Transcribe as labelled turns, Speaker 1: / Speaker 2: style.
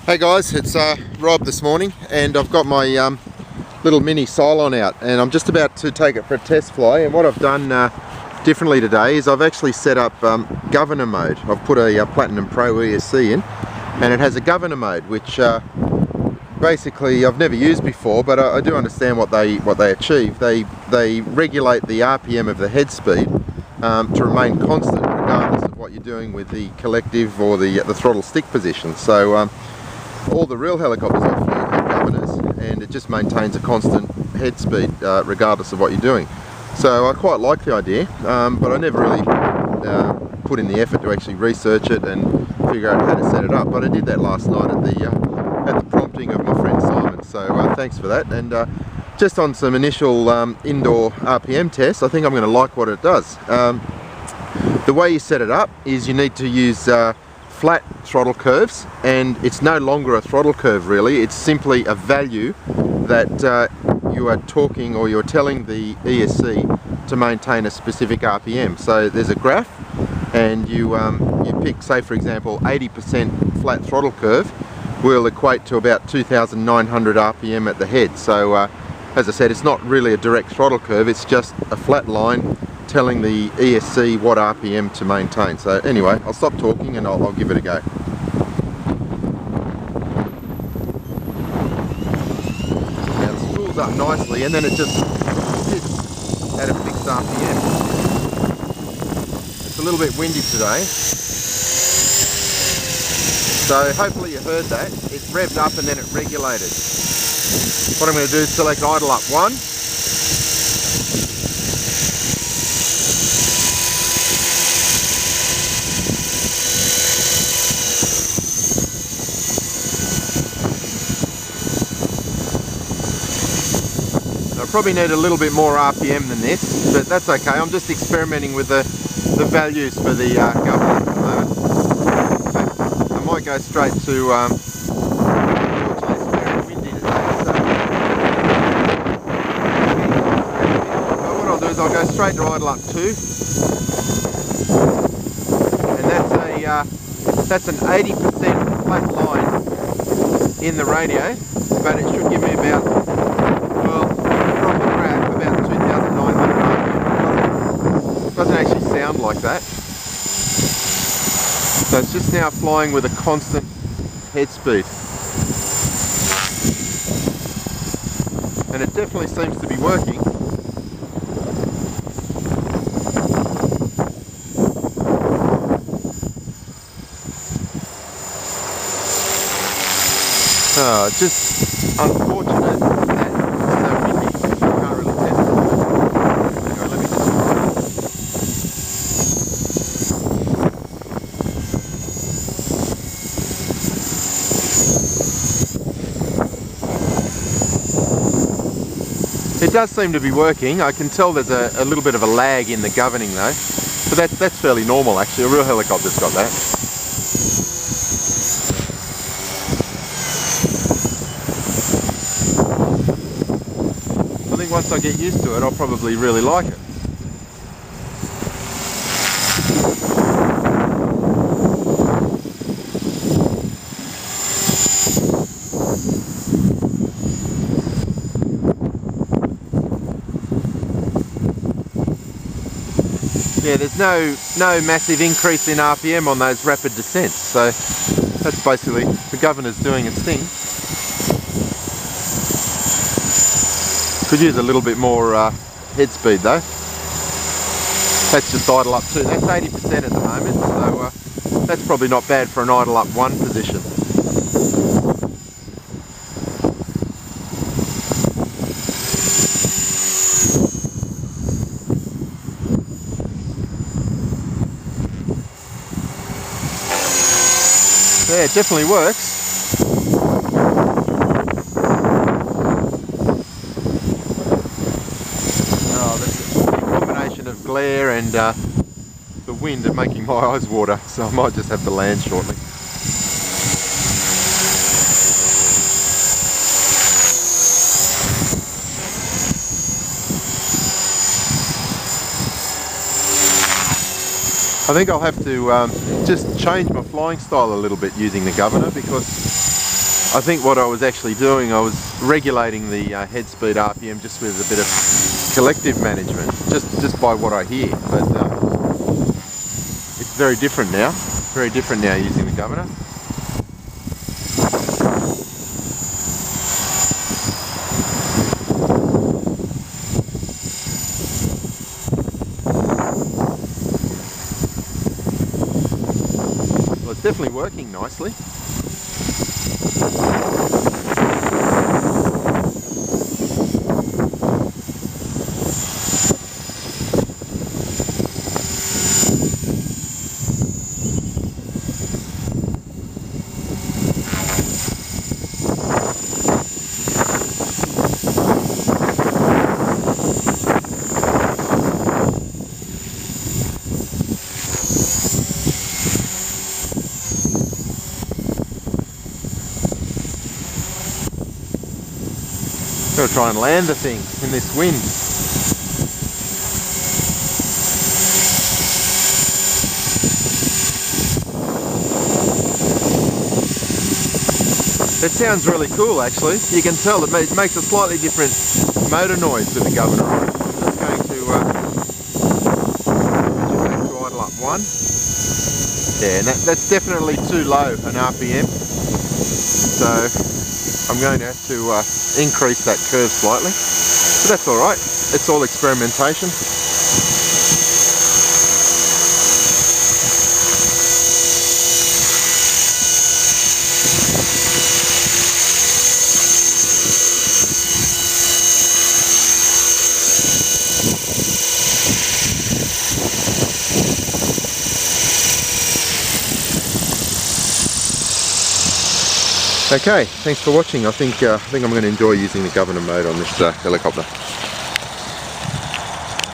Speaker 1: Hey guys, it's Rob this morning, and I've got my little Mini Cylon out, and I'm just about to take it for a test fly. And what I've done differently today is I've actually set up governor mode. I've put a Platinum Pro ESC in, and it has a governor mode, which basically I've never used before, but I do understand what they achieve. They regulate the RPM of the head speed to remain constant regardless of what you're doing with the collective or the throttle stick position. So all the real helicopters I flew have governors, and it just maintains a constant head speed regardless of what you're doing. So I quite like the idea, but I never really put in the effort to actually research it and figure out how to set it up. But I did that last night at the prompting of my friend Simon. So thanks for that. And just on some initial indoor RPM tests, I think I'm going to like what it does. The way you set it up is you need to use flat throttle curves, and it's no longer a throttle curve really, it's simply a value that you are talking, or you're telling the ESC to maintain a specific RPM. So there's a graph, and you pick, say for example, 80% flat throttle curve will equate to about 2,900 RPM at the head. So as I said, it's not really a direct throttle curve, it's just a flat line telling the ESC what RPM to maintain. So anyway, I'll stop talking and I'll give it a go. Now it spools up nicely, and then it just sits at a fixed RPM. It's a little bit windy today, so hopefully you heard that. It revved up and then it regulated. What I'm going to do is select idle up 1. I probably need a little bit more RPM than this, but that's okay. I'm just experimenting with the values for the governor at the moment. I might go straight to, unfortunately it's very windy today, so what I'll do is I'll go straight to idle up 2, and that's an 80% flat line in the radio, but it should give me about, well, from the graph, about 2,900 RPM. Doesn't actually sound like that. So it's just now flying with a constant head speed. And it definitely seems to be working. Just unfortunate that it's so windy, you can't really test it. Anyway, let me just It does seem to be working. I can tell there's a little bit of a lag in the governing though, but that's fairly normal actually. A real helicopter's got that. I think once I get used to it, I'll probably really like it. Yeah, there's no massive increase in RPM on those rapid descents, so that's basically the governor's doing its thing. Could use a little bit more head speed though. That's just idle up 2. That's 80% at the moment, so that's probably not bad for an idle up 1 position. Yeah, it definitely works. Of glare and the wind are making my eyes water, so I might just have to land shortly. I think I'll have to just change my flying style a little bit using the governor, because I think what I was actually doing, I was regulating the head speed RPM just with a bit of collective management, just by what I hear. But it's very different now. Very different now using the governor. Well, it's definitely working nicely. Gotta try and land the thing in this wind. It sounds really cool actually. You can tell it makes a slightly different motor noise with the governor on it. I'm just going to idle up one. Yeah, and that's definitely too low an RPM. So I'm going to have to increase that curve slightly, but that's all right. It's all experimentation. Okay, thanks for watching. I think I'm going to enjoy using the governor mode on this helicopter.